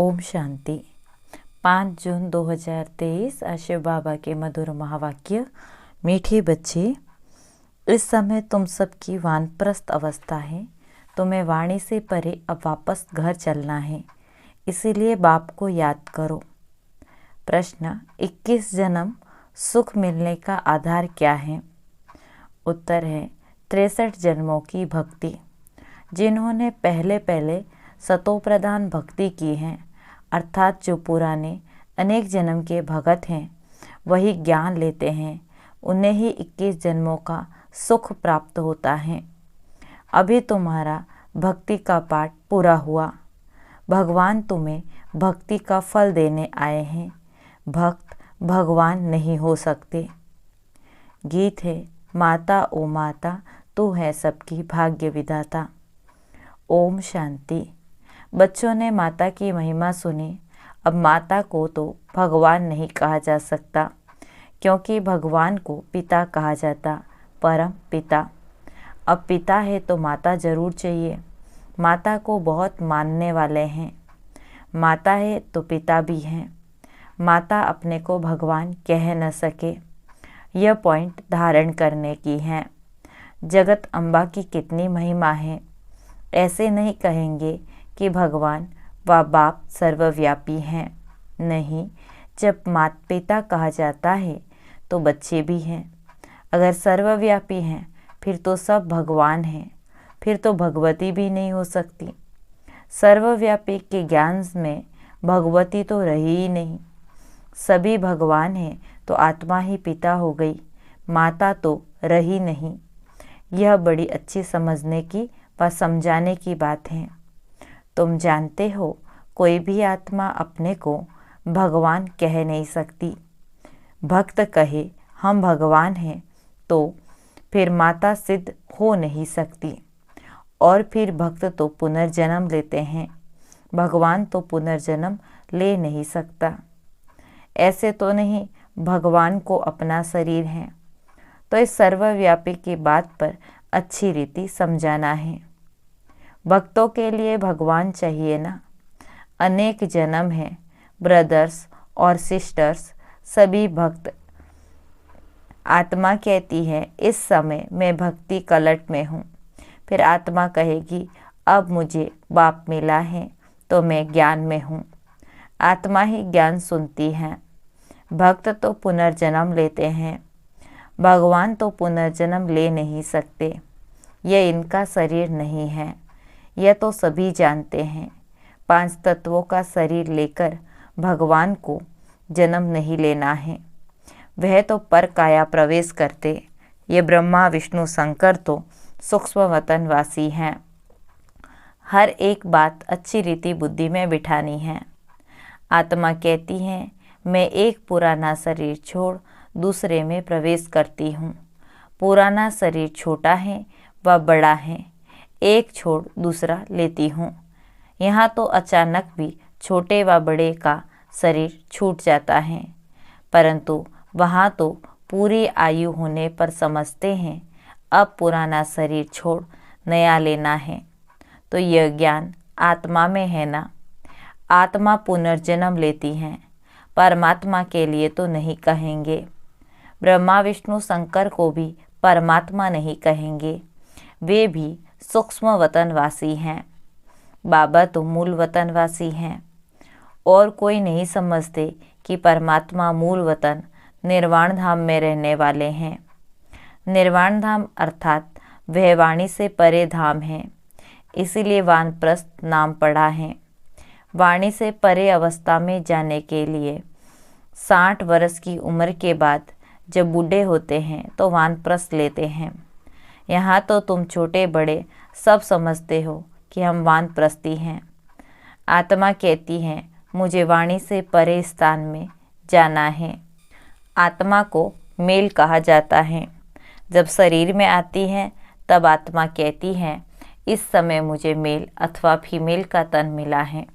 ओम शांति। 5 जून 2023 आज शिव बाबा के मधुर महावाक्य। मीठे बच्चे, इस समय तुम सबकी वानप्रस्थ अवस्था है। तुम्हें वाणी से परे अब वापस घर चलना है, इसीलिए बाप को याद करो। प्रश्न, 21 जन्म सुख मिलने का आधार क्या है? उत्तर है 63 जन्मों की भक्ति। जिन्होंने पहले पहले सतोप्रधान भक्ति की है, अर्थात जो पुराने अनेक जन्म के भगत हैं, वही ज्ञान लेते हैं। उन्हें ही 21 जन्मों का सुख प्राप्त होता है। अभी तुम्हारा भक्ति का पाठ पूरा हुआ। भगवान तुम्हें भक्ति का फल देने आए हैं। भक्त भगवान नहीं हो सकते। गीत है, माता ओ माता तू है सबकी भाग्य विधाता। ओम शांति। बच्चों ने माता की महिमा सुनी। अब माता को तो भगवान नहीं कहा जा सकता, क्योंकि भगवान को पिता कहा जाता, परम पिता। अब पिता है तो माता जरूर चाहिए। माता को बहुत मानने वाले हैं। माता है तो पिता भी हैं। माता अपने को भगवान कह न सके। यह पॉइंट धारण करने की है। जगत अम्बा की कितनी महिमा है। ऐसे नहीं कहेंगे कि भगवान व बाप सर्वव्यापी हैं। नहीं, जब माता पिता कहा जाता है तो बच्चे भी हैं। अगर सर्वव्यापी हैं फिर तो सब भगवान हैं। फिर तो भगवती भी नहीं हो सकती। सर्वव्यापी के ज्ञान में भगवती तो रही ही नहीं। सभी भगवान हैं तो आत्मा ही पिता हो गई, माता तो रही नहीं। यह बड़ी अच्छी समझने की व समझाने की बात है। तुम जानते हो, कोई भी आत्मा अपने को भगवान कह नहीं सकती। भक्त कहे हम भगवान हैं तो फिर माता सिद्ध हो नहीं सकती। और फिर भक्त तो पुनर्जन्म लेते हैं। भगवान तो पुनर्जन्म ले नहीं सकता। ऐसे तो नहीं भगवान को अपना शरीर है। तो इस सर्वव्यापी की बात पर अच्छी रीति समझाना है। भक्तों के लिए भगवान चाहिए ना। अनेक जन्म हैं, ब्रदर्स और सिस्टर्स सभी भक्त। आत्मा कहती है इस समय मैं भक्ति कलट में हूँ। फिर आत्मा कहेगी अब मुझे बाप मिला है तो मैं ज्ञान में हूँ। आत्मा ही ज्ञान सुनती है। भक्त तो पुनर्जन्म लेते हैं। भगवान तो पुनर्जन्म ले नहीं सकते। यह इनका शरीर नहीं है। यह तो सभी जानते हैं। 5 तत्वों का शरीर लेकर भगवान को जन्म नहीं लेना है। वह तो पर काया प्रवेश करते। ये ब्रह्मा विष्णु शंकर तो सूक्ष्म वतनवासी हैं। हर एक बात अच्छी रीति बुद्धि में बिठानी है। आत्मा कहती है मैं एक पुराना शरीर छोड़ दूसरे में प्रवेश करती हूँ। पुराना शरीर छोटा है व बड़ा है, एक छोड़ दूसरा लेती हूँ। यहाँ तो अचानक भी छोटे व बड़े का शरीर छूट जाता है, परंतु वहाँ तो पूरी आयु होने पर समझते हैं अब पुराना शरीर छोड़ नया लेना है। तो यह ज्ञान आत्मा में है ना। आत्मा पुनर्जन्म लेती हैं, परमात्मा के लिए तो नहीं कहेंगे। ब्रह्मा विष्णु शंकर को भी परमात्मा नहीं कहेंगे। वे भी सूक्ष्म वतनवासी हैं। बाबा तो मूल वतनवासी हैं। और कोई नहीं समझते कि परमात्मा मूल वतन निर्वाण धाम में रहने वाले हैं। निर्वाण धाम अर्थात वह वाणी से परे धाम है, इसीलिए वानप्रस्थ नाम पड़ा है। वाणी से परे अवस्था में जाने के लिए 60 वर्ष की उम्र के बाद जब बूढ़े होते हैं तो वानप्रस्थ लेते हैं। यहाँ तो तुम छोटे बड़े सब समझते हो कि हम वानप्रस्थी हैं। आत्मा कहती है मुझे वाणी से परे स्थान में जाना है। आत्मा को मेल कहा जाता है। जब शरीर में आती है तब आत्मा कहती है इस समय मुझे मेल अथवा फीमेल का तन मिला है।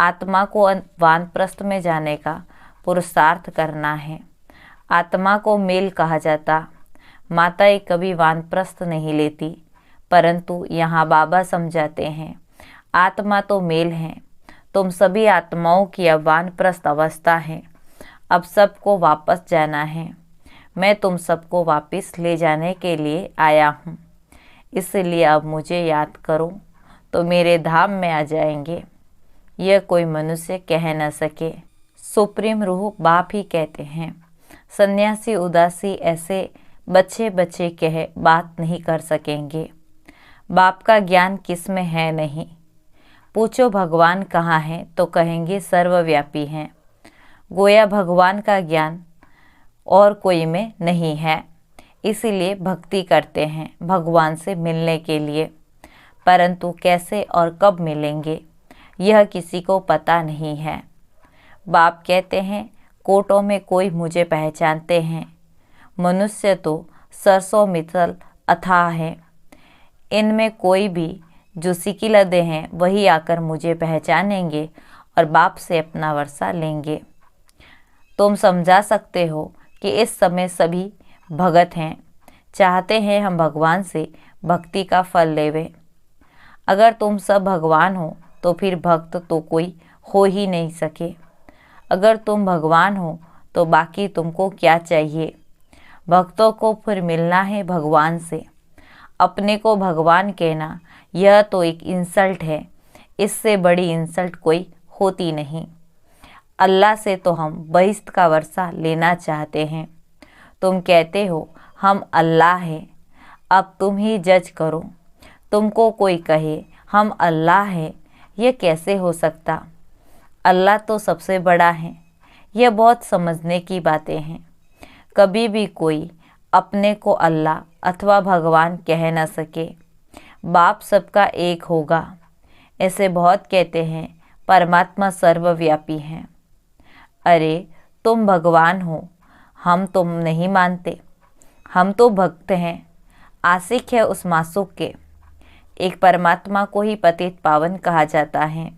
आत्मा को वानप्रस्थ में जाने का पुरुषार्थ करना है। आत्मा को मेल कहा जाता। माताएं कभी वानप्रस्थ नहीं लेती, परंतु यहाँ बाबा समझाते हैं आत्मा तो मेल है तुम सभी आत्माओं की अब वानप्रस्थ अवस्था है। अब सबको वापस जाना है। मैं तुम सबको वापस ले जाने के लिए आया हूँ, इसलिए अब मुझे याद करो तो मेरे धाम में आ जाएंगे। यह कोई मनुष्य कह न सके। सुप्रीम रूह बाप ही कहते हैं। सन्यासी उदासी ऐसे बच्चे बच्चे कह बात नहीं कर सकेंगे। बाप का ज्ञान किस में है नहीं। पूछो भगवान कहाँ है तो कहेंगे सर्वव्यापी हैं। गोया भगवान का ज्ञान और कोई में नहीं है, इसीलिए भक्ति करते हैं भगवान से मिलने के लिए। परंतु कैसे और कब मिलेंगे यह किसी को पता नहीं है। बाप कहते हैं कोटों में कोई मुझे पहचानते हैं। मनुष्य तो सरसों मिसल अथाह है। इनमें कोई भी जो सिकिलदे हैं वही आकर मुझे पहचानेंगे और बाप से अपना वर्षा लेंगे। तुम समझा सकते हो कि इस समय सभी भगत हैं, चाहते हैं हम भगवान से भक्ति का फल लेवे। अगर तुम सब भगवान हो तो फिर भक्त तो कोई हो ही नहीं सके। अगर तुम भगवान हो तो बाकी तुमको क्या चाहिए। भक्तों को फिर मिलना है भगवान से। अपने को भगवान कहना यह तो एक इंसल्ट है, इससे बड़ी इंसल्ट कोई होती नहीं। अल्लाह से तो हम बहिश्त का वर्षा लेना चाहते हैं। तुम कहते हो हम अल्लाह हैं, अब तुम ही जज करो। तुमको कोई कहे हम अल्लाह हैं, यह कैसे हो सकता। अल्लाह तो सबसे बड़ा है। यह बहुत समझने की बातें हैं। कभी भी कोई अपने को अल्लाह अथवा भगवान कह न सके। बाप सबका एक होगा। ऐसे बहुत कहते हैं परमात्मा सर्वव्यापी हैं। अरे तुम भगवान हो, हम तुम नहीं मानते। हम तो भक्त हैं, आशिक है उस मासूक के। एक परमात्मा को ही पतित पावन कहा जाता है।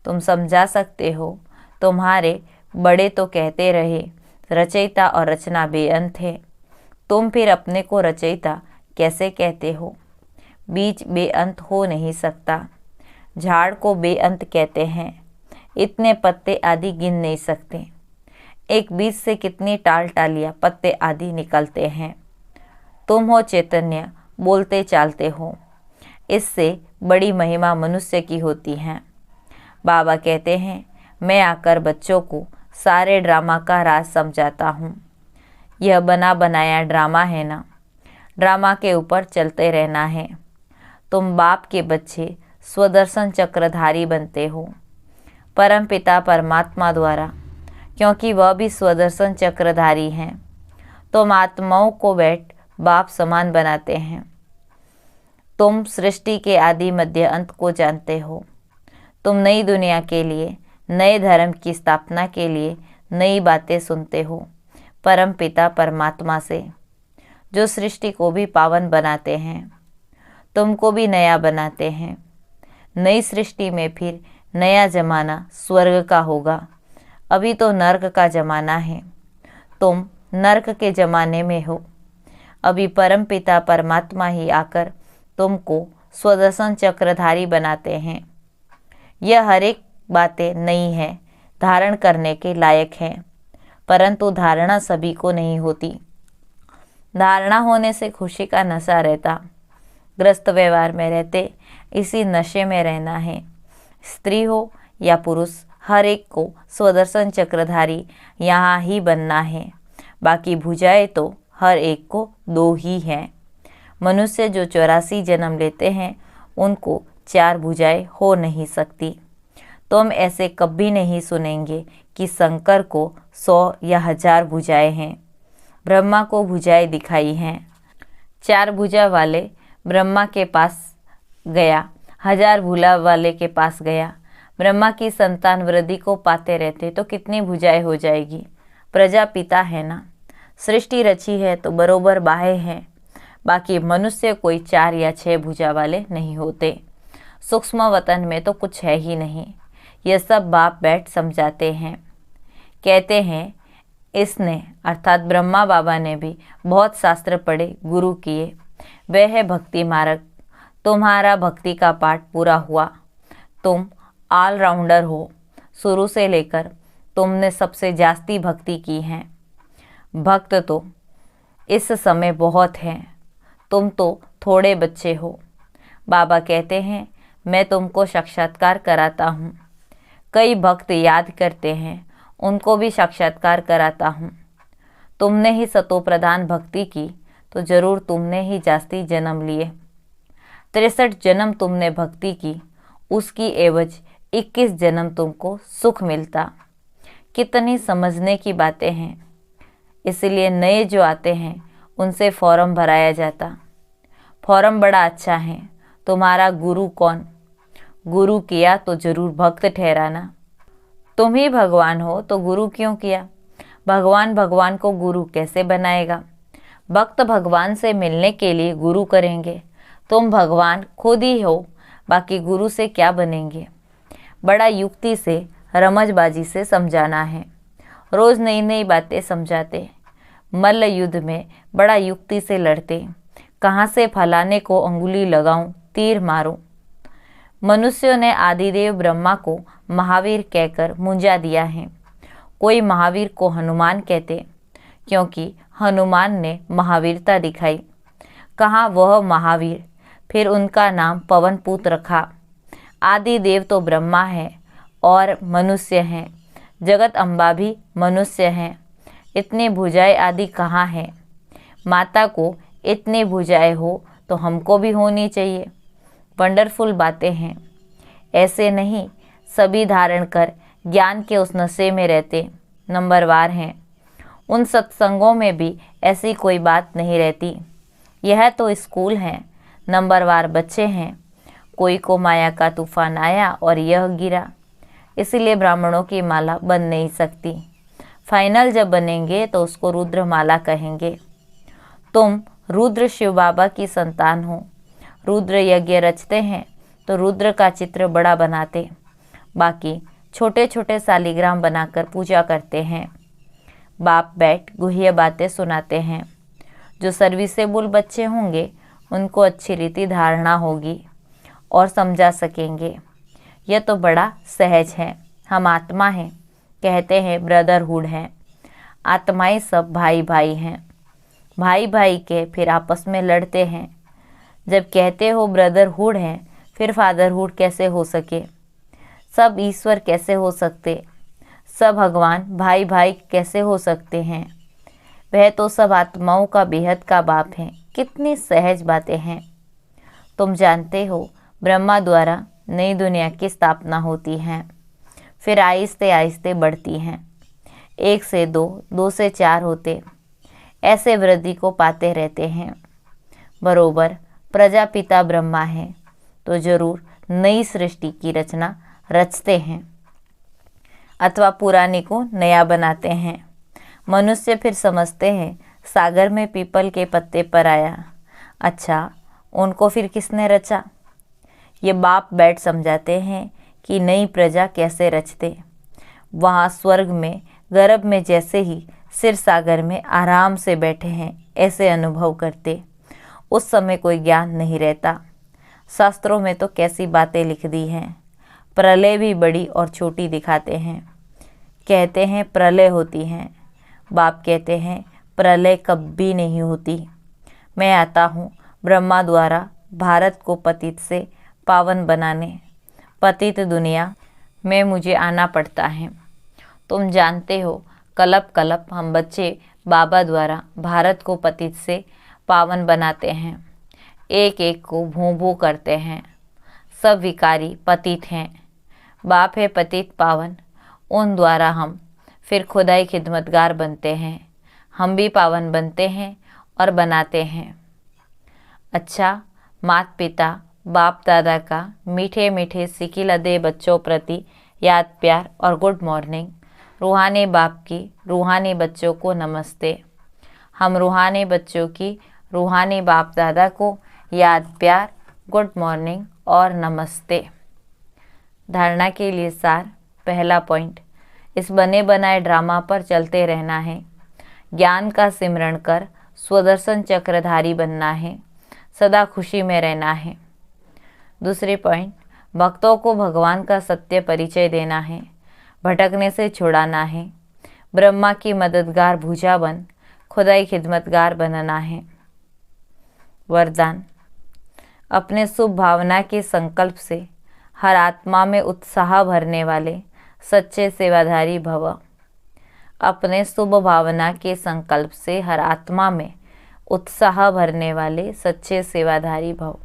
तुम समझा सकते हो। तुम्हारे बड़े तो कहते रहे रचयिता और रचना बेअंत है। तुम फिर अपने को रचयिता कैसे कहते हो। बीज बेअंत हो नहीं सकता। झाड़ को बेअंत कहते हैं। इतने पत्ते आदि गिन नहीं सकते। एक बीज से कितनी टाल टालियाँ पत्ते आदि निकलते हैं। तुम हो चैतन्य, बोलते चालते हो। इससे बड़ी महिमा मनुष्य की होती है। बाबा कहते हैं मैं आकर बच्चों को सारे ड्रामा का राज समझाता हूँ। यह बना बनाया ड्रामा है ना, ड्रामा के ऊपर चलते रहना है। तुम बाप के बच्चे स्वदर्शन चक्रधारी बनते हो परम पिता परमात्मा द्वारा, क्योंकि वह भी स्वदर्शन चक्रधारी हैं। तुम आत्माओं को बैठ बाप समान बनाते हैं। तुम सृष्टि के आदि मध्य अंत को जानते हो। तुम नई दुनिया के लिए, नए धर्म की स्थापना के लिए नई बातें सुनते हो परम पिता परमात्मा से, जो सृष्टि को भी पावन बनाते हैं, तुमको भी नया बनाते हैं। नई सृष्टि में फिर नया जमाना स्वर्ग का होगा। अभी तो नर्क का जमाना है। तुम नर्क के जमाने में हो। अभी परम पिता परमात्मा ही आकर तुमको स्वदर्शन चक्रधारी बनाते हैं। यह हर एक बातें नई हैं, धारण करने के लायक हैं, परंतु धारणा सभी को नहीं होती। धारणा होने से खुशी का नशा रहता। ग्रस्त व्यवहार में रहते इसी नशे में रहना है। स्त्री हो या पुरुष, हर एक को स्वदर्शन चक्रधारी यहाँ ही बनना है। बाकी भुजाएं तो हर एक को दो ही हैं। मनुष्य जो 84 जन्म लेते हैं उनको 4 भुजाएं हो नहीं सकती। तुम ऐसे कभी नहीं सुनेंगे कि शंकर को 100 या 1000 भुजाएं हैं। ब्रह्मा को भुजाएं दिखाई हैं। 4 भुजा वाले ब्रह्मा के पास गया, 1000 भुजा वाले के पास गया। ब्रह्मा की संतान वृद्धि को पाते रहते तो कितनी भुजाएं हो जाएगी। प्रजापिता है ना, सृष्टि रची है तो बरोबर बाहे हैं। बाकी मनुष्य कोई 4 या 6 भुजा वाले नहीं होते। सूक्ष्म वतन में तो कुछ है ही नहीं। यह सब बाप बैठ समझाते हैं। कहते हैं इसने अर्थात ब्रह्मा बाबा ने भी बहुत शास्त्र पढ़े, गुरु किए। वह है भक्ति मार्ग। तुम्हारा भक्ति का पाठ पूरा हुआ। तुम ऑलराउंडर हो। शुरू से लेकर तुमने सबसे जास्ती भक्ति की है। भक्त तो इस समय बहुत हैं, तुम तो थोड़े बच्चे हो। बाबा कहते हैं मैं तुमको साक्षात्कार कराता हूँ। कई भक्त याद करते हैं, उनको भी साक्षात्कार कराता हूँ। तुमने ही सतो प्रधान भक्ति की तो जरूर तुमने ही जास्ती जन्म लिए। 63 जन्म तुमने भक्ति की, उसकी एवज 21 जन्म तुमको सुख मिलता। कितनी समझने की बातें हैं। इसलिए नए जो आते हैं उनसे फॉर्म भराया जाता। फॉर्म बड़ा अच्छा है। तुम्हारा गुरु कौन? गुरु किया तो जरूर भक्त ठहराना। तुम ही भगवान हो तो गुरु क्यों किया? भगवान भगवान को गुरु कैसे बनाएगा? भक्त भगवान से मिलने के लिए गुरु करेंगे। तुम भगवान खुद ही हो, बाकी गुरु से क्या बनेंगे? बड़ा युक्ति से रमजबाजी से समझाना है। रोज नई नई बातें समझाते। मल्ल युद्ध में बड़ा युक्ति से लड़ते। कहाँ से फलाने को अंगुली लगाऊं, तीर मारूं। मनुष्यों ने आदिदेव ब्रह्मा को महावीर कहकर मुंजा दिया है। कोई महावीर को हनुमान कहते, क्योंकि हनुमान ने महावीरता दिखाई। कहाँ वह महावीर, फिर उनका नाम पवन पुत्र रखा। आदिदेव तो ब्रह्मा है और मनुष्य हैं। जगत अम्बा भी मनुष्य हैं। इतनी भुजाएं आदि कहाँ हैं? माता को इतनी भुजाएं हो तो हमको भी होनी चाहिए। वंडरफुल बातें हैं। ऐसे नहीं, सभी धारण कर ज्ञान के उस नशे में रहते नंबरवार हैं। उन सत्संगों में भी ऐसी कोई बात नहीं रहती। यह तो स्कूल है, नंबरवार बच्चे हैं। कोई को माया का तूफान आया और यह गिरा। इसलिए ब्राह्मणों की माला बन नहीं सकती। फाइनल जब बनेंगे तो उसको रुद्र माला कहेंगे। तुम रुद्र शिव बाबा की संतान हो। रुद्र यज्ञ रचते हैं तो रुद्र का चित्र बड़ा बनाते, बाकी छोटे छोटे शालिग्राम बनाकर पूजा करते हैं। बाप बैठ गुह्य बातें सुनाते हैं। जो सर्विसेबल बच्चे होंगे उनको अच्छी रीति धारणा होगी और समझा सकेंगे। यह तो बड़ा सहज है। हम आत्मा हैं, कहते हैं ब्रदरहुड हैं। आत्माएं सब भाई भाई हैं। भाई भाई के फिर आपस में लड़ते हैं। जब कहते हो ब्रदरहुड हैं, फिर फादरहुड कैसे हो सके? सब ईश्वर कैसे हो सकते? सब भगवान भाई भाई कैसे हो सकते हैं? वह तो सब आत्माओं का बेहद का बाप है। कितनी सहज बातें हैं। तुम जानते हो ब्रह्मा द्वारा नई दुनिया की स्थापना होती है, फिर आहिस्ते आहिस्ते बढ़ती हैं। 1 से 2, 2 से 4 होते, ऐसे वृद्धि को पाते रहते हैं। बरोबर प्रजापिता ब्रह्मा है तो जरूर नई सृष्टि की रचना रचते हैं अथवा पुराने को नया बनाते हैं। मनुष्य फिर समझते हैं सागर में पीपल के पत्ते पर आया। अच्छा, उनको फिर किसने रचा? ये बाप बैठ समझाते हैं कि नई प्रजा कैसे रचते। वहाँ स्वर्ग में गर्भ में जैसे ही सिर सागर में आराम से बैठे हैं ऐसे अनुभव करते। उस समय कोई ज्ञान नहीं रहता। शास्त्रों में तो कैसी बातें लिख दी हैं। प्रलय भी बड़ी और छोटी दिखाते हैं। कहते हैं प्रलय होती हैं। बाप कहते हैं प्रलय कभी नहीं होती। मैं आता हूँ ब्रह्मा द्वारा भारत को पतित से पावन बनाने। पतित दुनिया में मुझे आना पड़ता है। तुम जानते हो कलप कलप हम बच्चे बाबा द्वारा भारत को पतित से पावन बनाते हैं। एक एक को भूं भूं करते हैं। सब विकारी पतित हैं। बाप है पतित पावन, उन द्वारा हम फिर खुदाई खिदमतगार बनते हैं। हम भी पावन बनते हैं और बनाते हैं। अच्छा, माता पिता बाप दादा का मीठे मीठे सिकिलदे बच्चों प्रति याद प्यार और गुड मॉर्निंग। रूहानी बाप की रूहानी बच्चों को नमस्ते। हम रूहानी बच्चों की रूहानी बाप दादा को याद प्यार, गुड मॉर्निंग और नमस्ते। धारणा के लिए सार। पहला पॉइंट, इस बने बनाए ड्रामा पर चलते रहना है। ज्ञान का सिमरण कर स्वदर्शन चक्रधारी बनना है। सदा खुशी में रहना है। दूसरी पॉइंट, भक्तों को भगवान का सत्य परिचय देना है, भटकने से छुड़ाना है, ब्रह्मा की मददगार भुजा बन खुदाई खिदमतगार बनना है। वरदान। अपने शुभ भावना के संकल्प से हर आत्मा में उत्साह भरने वाले सच्चे सेवाधारी भव। अपने शुभ भावना के संकल्प से हर आत्मा में उत्साह भरने वाले सच्चे सेवाधारी भव।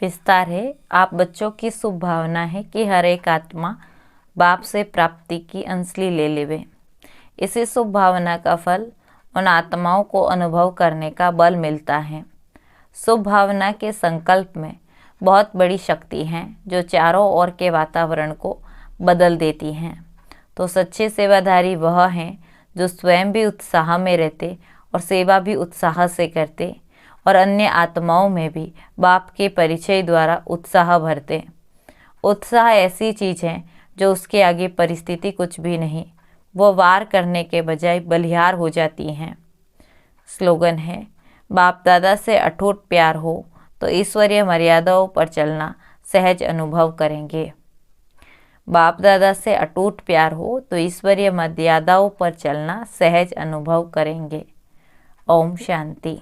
विस्तार है। आप बच्चों की शुभ भावना है कि हर एक आत्मा बाप से प्राप्ति की अंजलि ले लेवे। इसी शुभ भावना का फल उन आत्माओं को अनुभव करने का बल मिलता है। शुभ भावना के संकल्प में बहुत बड़ी शक्ति है जो चारों ओर के वातावरण को बदल देती हैं। तो सच्चे सेवाधारी वह हैं जो स्वयं भी उत्साह में रहते और सेवा भी उत्साह से करते और अन्य आत्माओं में भी बाप के परिचय द्वारा उत्साह भरते। उत्साह ऐसी चीज़ है जो उसके आगे परिस्थिति कुछ भी नहीं, वो वार करने के बजाय बलिहार हो जाती हैं। स्लोगन है, बाप दादा से अटूट प्यार हो तो ईश्वरीय मर्यादाओं पर चलना सहज अनुभव करेंगे। बाप दादा से अटूट प्यार हो तो ईश्वरीय मर्यादाओं पर चलना सहज अनुभव करेंगे। ओम शांति।